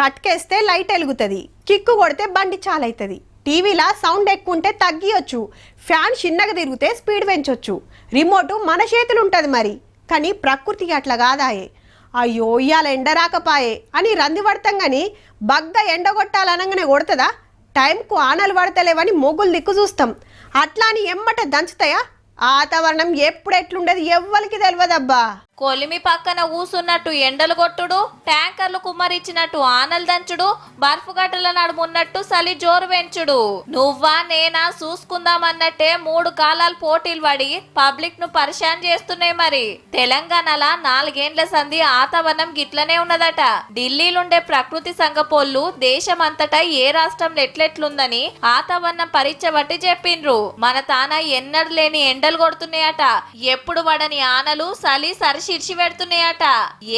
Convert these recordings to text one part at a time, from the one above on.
కట్కేస్తే light వెలుగుతుంది, kick కొడితే బండి చాలవుతుంది, టీవీలా సౌండ్ ఎక్కువ ఉంటే తగ్గియొచ్చు, ఫ్యాన్ చిన్నగా తిరిగితే స్పీడ్ పెంచొచ్చు, రిమోటు మన చేతులు ఉంటుంది మరి. కానీ ప్రకృతికి అట్లా కాదాయే. అయ్యో ఇవాళ ఎండ రాకపాయే అని రంది పడతాం కానీ బగ్గ ఎండ కొట్టాలనగానే కొడుతుందా? టైంకు ఆనలు పడతలేవని మొగ్గులు దిక్కు చూస్తాం. అట్లా అని ఎమ్మట దంచుతాయా? వాతావరణం ఎప్పుడు ఎట్లుండేది ఎవ్వరికి తెలియదబ్బా. కొలిమి పక్కన ఊసున్నట్టు ఎండలు కొట్టుడు, ట్యాంకర్లు కుమ్మరిచ్చినట్టు ఆనలు దంచుడు, బర్ఫు గడ్డల నడుమున్నట్టు సలి జోరు పెంచుడు. నువ్వా నేనా చూసుకుందామన్నట్టే 3 కాలాలు పోటీలు పడి పబ్లిక్ ను పరిశాన్ చేస్తున్నాయి. మరి తెలంగాణలో 4 ఏండ్ల సంధి వాతావరణం గిట్లనే ఉన్నదట. ఢిల్లీలుండే ప్రకృతి సంఘపోళ్ళు దేశమంతటా ఏ రాష్ట్రంలో ఎట్లెట్లుందని వాతావరణం పరీక్ష బట్టి చెప్పిండ్రు. మన తాన ఎన్నడూ లేని ఎండలు కొడుతున్నాయట. ఎప్పుడు పడని ఆనలు సలి సరిశీర్చి పెడుతున్నాయట.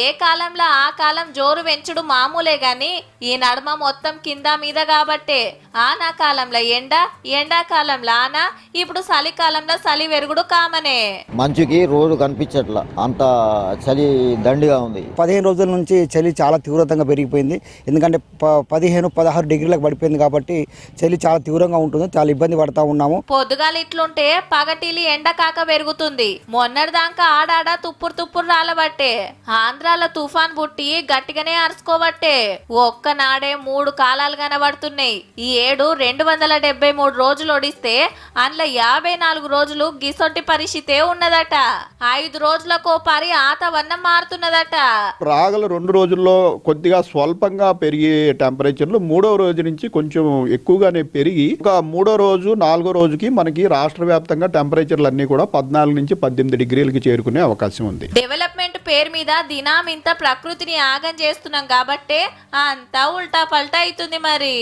ఏ కాలంలో ఆ కాలం జోరు పెంచుడు మామూలే గాని ఈ నడుమ మొత్తం కింద మీద కాబట్టే ఆనా కాలంలో ఎండ, ఎండాకాలంలో ఆన, ఇప్పుడు చలికాలంలో చలి వెరుగుడు కామనే. మంచుకి రోజు కనిపించట్లా, అంత చలి దండిగా ఉంది. 15 రోజుల నుంచి చలి చాలా తీవ్రతంగా పెరిగిపోయింది. ఎందుకంటే 15-16 డిగ్రీలకు పడిపోయింది కాబట్టి చలి చాలా తీవ్రంగా ఉంటుంది. చాలా ఇబ్బంది పడతా ఉన్నాము. పొద్దుగాలు ఇట్లుంటే పగటిలి ఎండ కాక పెరుగుతుంది. మొన్నటిదాకా ఆడాడ తుప్పురు రాలబట్టే ఆంధ్రాల తుఫాన్ బుట్టి గట్టిగానే అరుచుకోబట్టే ఒక్కనాడే 3 కాలాలు కనబడుతున్నాయి. ఈ ఏడు 273 రోజులు ఒడిస్తే అందులో 54 రోజులు గిసొంటి పరిస్థితే ఉన్నదట. 5 రోజులకో పరి వాతావరణం మారుతున్నదట. రాగల 2 రోజుల్లో కొద్దిగా స్వల్పంగా పెరిగే టెంపరేచర్లు 3వ రోజు నుంచి కొంచెం ఎక్కువగానే పెరిగి ఒక 3వ రోజు 4వ రోజుకి మనకి రాష్ట్ర వ్యాప్తంగా టెంపరేచర్లు అన్ని కూడా 14 నుంచి 18 డిగ్రీలకి చేరుకునే అవకాశం ఉంది. డెవలప్మెంట్ పేరు మీద దినామింత ప్రకృతిని ఆగం చేస్తున్నాం కాబట్టే అంతా ఉల్టా పల్టా అవుతుంది మరి.